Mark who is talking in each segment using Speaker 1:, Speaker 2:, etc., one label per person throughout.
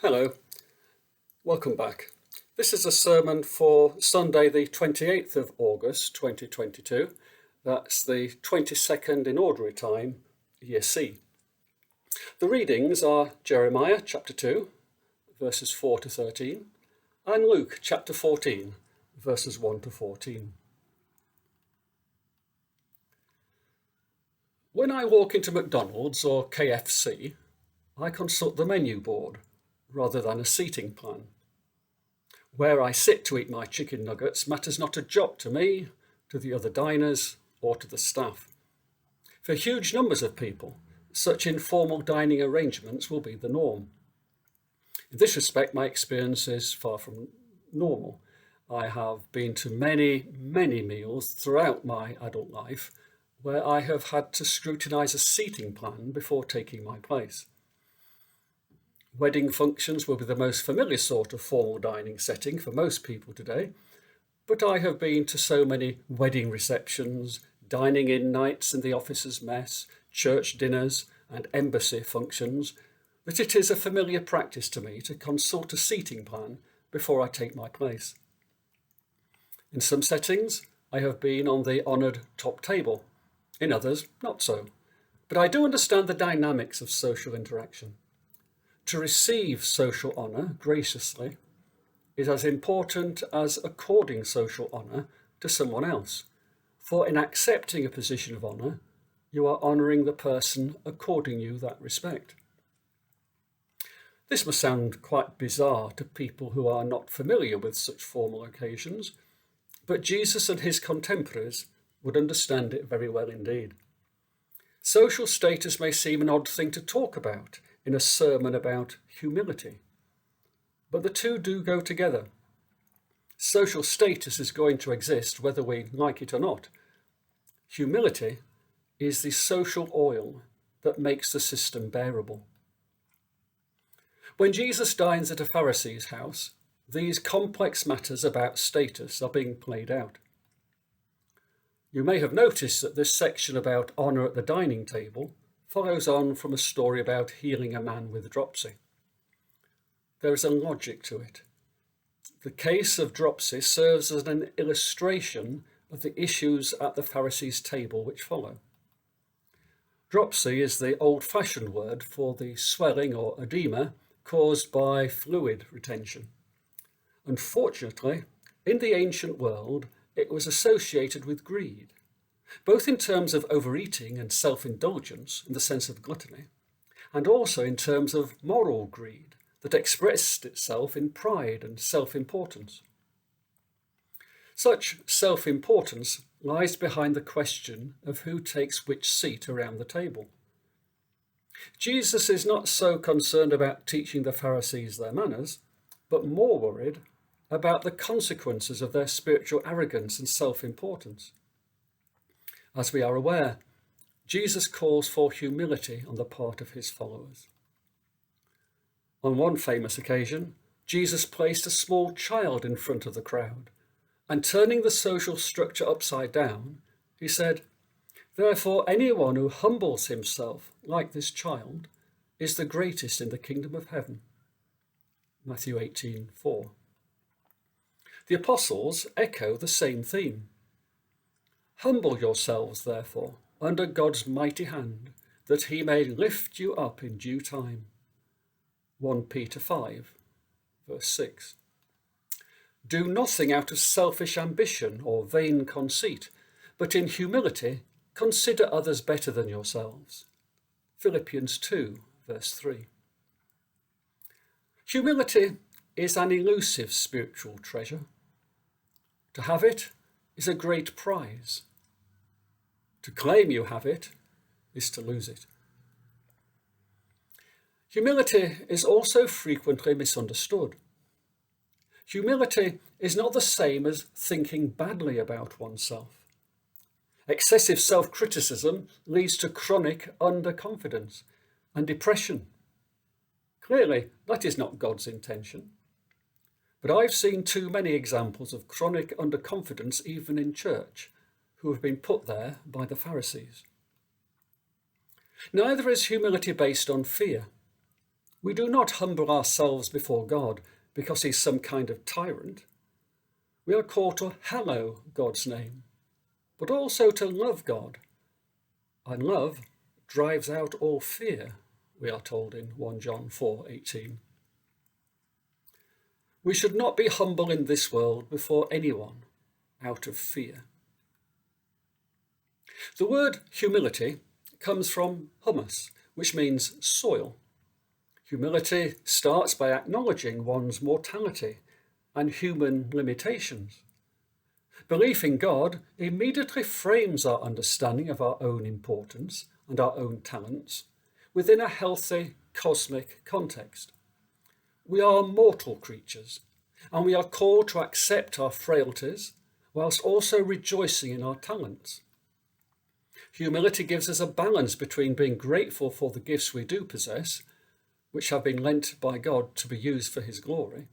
Speaker 1: Hello, welcome back. This is a sermon for Sunday the 28th of August 2022. That's the 22nd in ordinary time, Year C. The readings are Jeremiah chapter 2, verses 4 to 13, and Luke chapter 14, verses 1 to 14. When I walk into McDonald's or KFC, I consult the menu board rather than a seating plan. Where I sit to eat my chicken nuggets matters not a jot to me, to the other diners, or to the staff. For huge numbers of people, such informal dining arrangements will be the norm. In this respect, my experience is far from normal. I have been to many meals throughout my adult life where I have had to scrutinise a seating plan before taking my place. Wedding functions will be the most familiar sort of formal dining setting for most people today, but I have been to so many wedding receptions, dining in nights in the officers' mess, church dinners and embassy functions that it is a familiar practice to me to consult a seating plan before I take my place. In some settings, I have been on the honoured top table, in others not so, but I do understand the dynamics of social interaction. To receive social honour graciously is as important as according social honour to someone else, for in accepting a position of honour, you are honouring the person according you that respect. This must sound quite bizarre to people who are not familiar with such formal occasions, but Jesus and his contemporaries would understand it very well indeed. Social status may seem an odd thing to talk about in a sermon about humility, but the two do go together. Social status is going to exist whether we like it or not. Humility is the social oil that makes the system bearable. When Jesus dines at a Pharisee's house, these complex matters about status are being played out. You may have noticed that this section about honour at the dining table follows on from a story about healing a man with dropsy. There is a logic to it. The case of dropsy serves as an illustration of the issues at the Pharisees' table which follow. Dropsy is the old-fashioned word for the swelling or edema caused by fluid retention. Unfortunately, in the ancient world, it was associated with greed, both in terms of overeating and self-indulgence in the sense of gluttony, and also in terms of moral greed that expressed itself in pride and self-importance. Such self-importance lies behind the question of who takes which seat around the table. Jesus is not so concerned about teaching the Pharisees their manners, but more worried about the consequences of their spiritual arrogance and self-importance. As we are aware, Jesus calls for humility on the part of his followers. On one famous occasion, Jesus placed a small child in front of the crowd, and turning the social structure upside down, he said, "Therefore anyone who humbles himself like this child is the greatest in the kingdom of heaven." Matthew 18:4. The apostles echo the same theme. "Humble yourselves, therefore, under God's mighty hand, that he may lift you up in due time." 1 Peter 5, verse 6. "Do nothing out of selfish ambition or vain conceit, but in humility consider others better than yourselves." Philippians 2, verse 3. Humility is an elusive spiritual treasure. To have it is a great prize. To claim you have it is to lose it. Humility is also frequently misunderstood. Humility is not the same as thinking badly about oneself. Excessive self-criticism leads to chronic underconfidence and depression. Clearly, that is not God's intention. But I've seen too many examples of chronic underconfidence even in church, who have been put there by the Pharisees. Neither is humility based on fear. We do not humble ourselves before God because he's some kind of tyrant. We are called to hallow God's name, but also to love God. And love drives out all fear, we are told in 1 John 4:18. We should not be humble in this world before anyone out of fear. The word humility comes from humus, which means soil. Humility starts by acknowledging one's mortality and human limitations. Belief in God immediately frames our understanding of our own importance and our own talents within a healthy cosmic context. We are mortal creatures, and we are called to accept our frailties whilst also rejoicing in our talents. Humility gives us a balance between being grateful for the gifts we do possess, which have been lent by God to be used for his glory,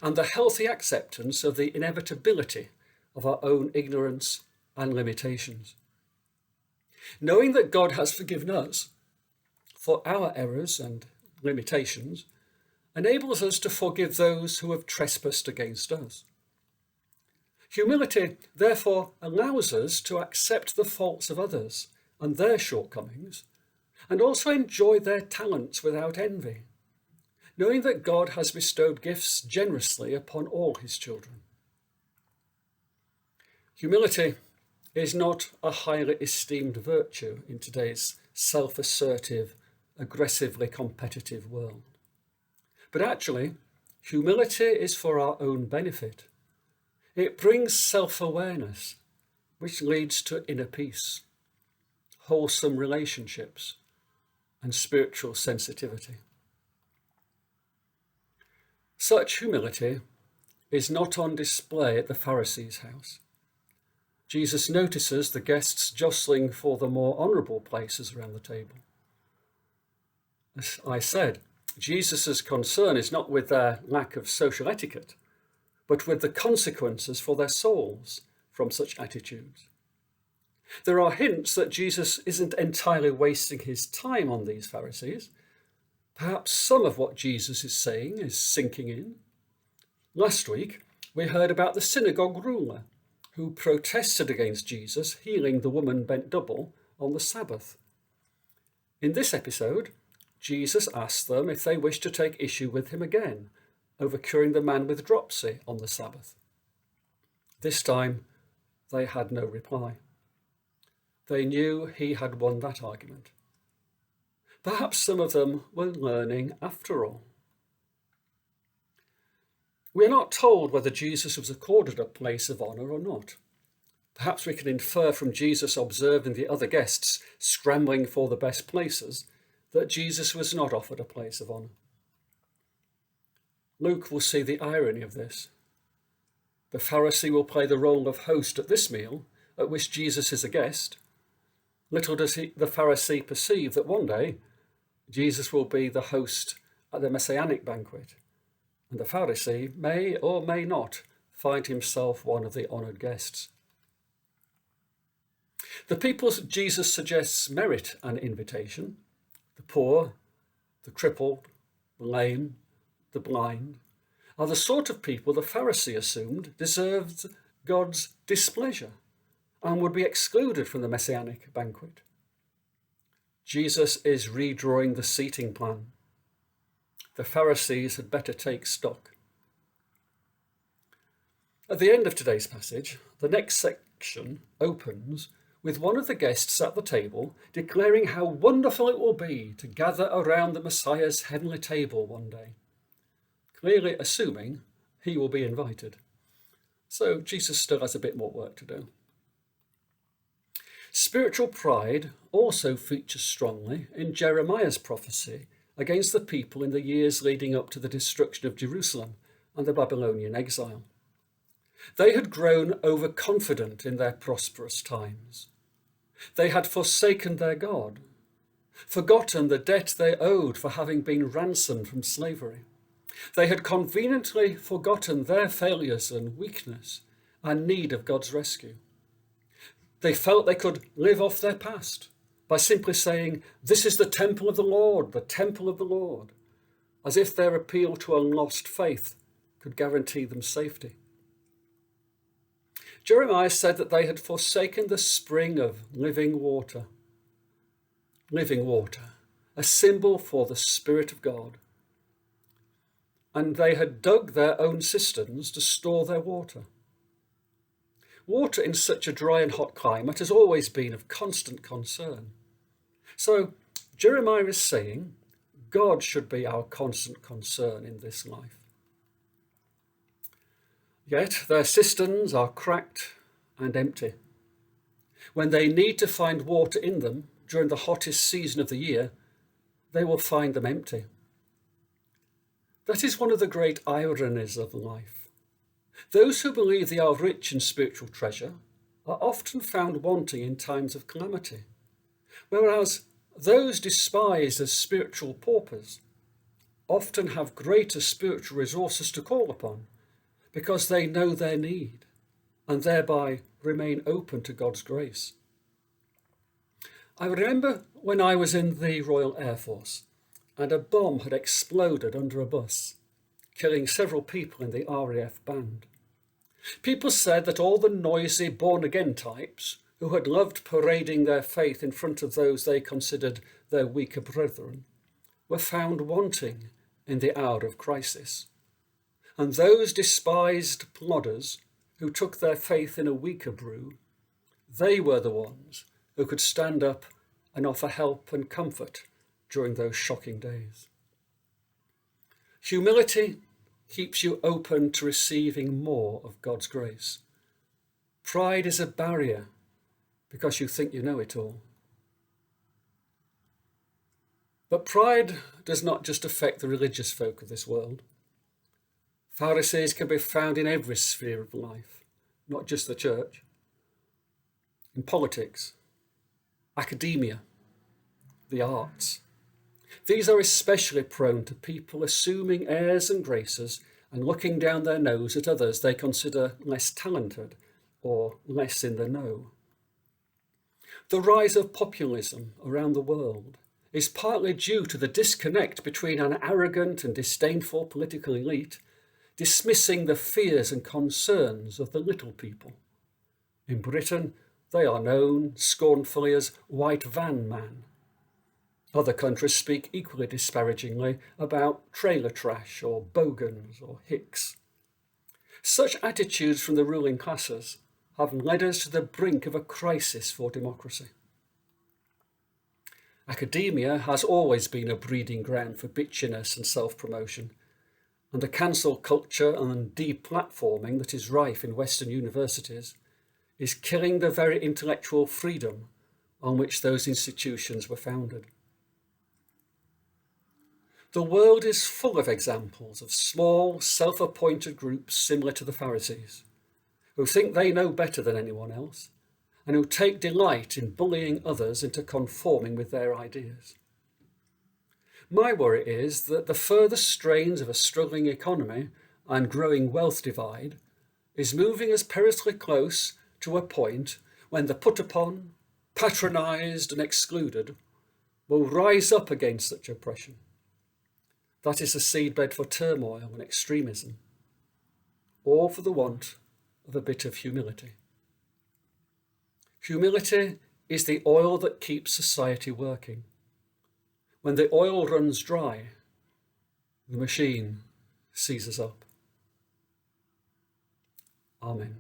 Speaker 1: and the healthy acceptance of the inevitability of our own ignorance and limitations. Knowing that God has forgiven us for our errors and limitations enables us to forgive those who have trespassed against us. Humility, therefore, allows us to accept the faults of others and their shortcomings, and also enjoy their talents without envy, knowing that God has bestowed gifts generously upon all his children. Humility is not a highly esteemed virtue in today's self-assertive, aggressively competitive world. But actually, humility is for our own benefit. It brings self-awareness, which leads to inner peace, wholesome relationships, and spiritual sensitivity. Such humility is not on display at the Pharisees' house. Jesus notices the guests jostling for the more honourable places around the table. As I said, Jesus' concern is not with their lack of social etiquette, but with the consequences for their souls from such attitudes. There are hints that Jesus isn't entirely wasting his time on these Pharisees. Perhaps some of what Jesus is saying is sinking in. Last week, we heard about the synagogue ruler who protested against Jesus healing the woman bent double on the Sabbath. In this episode, Jesus asked them if they wished to take issue with him again over curing the man with dropsy on the Sabbath. This time, they had no reply. They knew he had won that argument. Perhaps some of them were learning after all. We are not told whether Jesus was accorded a place of honour or not. Perhaps we can infer from Jesus observing the other guests scrambling for the best places that Jesus was not offered a place of honour. Luke will see the irony of this. The Pharisee will play the role of host at this meal, at which Jesus is a guest. Little does the Pharisee perceive that one day Jesus will be the host at the Messianic banquet, and the Pharisee may or may not find himself one of the honoured guests. The people Jesus suggests merit an invitation: the poor, the crippled, the lame, the blind, are the sort of people the Pharisee assumed deserved God's displeasure and would be excluded from the Messianic banquet. Jesus is redrawing the seating plan. The Pharisees had better take stock. At the end of today's passage, the next section opens with one of the guests at the table declaring how wonderful it will be to gather around the Messiah's heavenly table one day, clearly assuming he will be invited. So Jesus still has a bit more work to do. Spiritual pride also features strongly in Jeremiah's prophecy against the people in the years leading up to the destruction of Jerusalem and the Babylonian exile. They had grown overconfident in their prosperous times. They had forsaken their God, forgotten the debt they owed for having been ransomed from slavery. They had conveniently forgotten their failures and weakness and need of God's rescue. They felt they could live off their past by simply saying, "This is the temple of the Lord, the temple of the Lord." as if their appeal to a lost faith could guarantee them safety. Jeremiah said that they had forsaken the spring of living water, a symbol for the Spirit of God. And they had dug their own cisterns to store their water. Water in such a dry and hot climate has always been of constant concern. So Jeremiah is saying God should be our constant concern in this life. Yet their cisterns are cracked and empty. When they need to find water in them during the hottest season of the year, they will find them empty. That is one of the great ironies of life. Those who believe they are rich in spiritual treasure are often found wanting in times of calamity, whereas those despised as spiritual paupers often have greater spiritual resources to call upon because they know their need and thereby remain open to God's grace. I remember when I was in the Royal Air Force and a bomb had exploded under a bus, killing several people in the RAF band. People said that all the noisy born-again types who had loved parading their faith in front of those they considered their weaker brethren were found wanting in the hour of crisis. And those despised plodders who took their faith in a weaker brew, they were the ones who could stand up and offer help and comfort during those shocking days. Humility keeps you open to receiving more of God's grace. Pride is a barrier because you think you know it all. But pride does not just affect the religious folk of this world. Pharisees can be found in every sphere of life, not just the church. In politics, academia, the arts. These are especially prone to people assuming airs and graces and looking down their nose at others they consider less talented or less in the know. The rise of populism around the world is partly due to the disconnect between an arrogant and disdainful political elite dismissing the fears and concerns of the little people. In Britain, they are known scornfully as white van man. Other countries speak equally disparagingly about trailer trash or bogans or hicks. Such attitudes from the ruling classes have led us to the brink of a crisis for democracy. Academia has always been a breeding ground for bitchiness and self-promotion, and the cancel culture and deplatforming that is rife in Western universities is killing the very intellectual freedom on which those institutions were founded. The world is full of examples of small, self-appointed groups similar to the Pharisees, who think they know better than anyone else, and who take delight in bullying others into conforming with their ideas. My worry is that the further strains of a struggling economy and growing wealth divide is moving us perilously close to a point when the put upon, patronised and excluded will rise up against such oppression. That is a seedbed for turmoil and extremism, all for the want of a bit of humility. Humility is the oil that keeps society working. When the oil runs dry, the machine seizes up. Amen.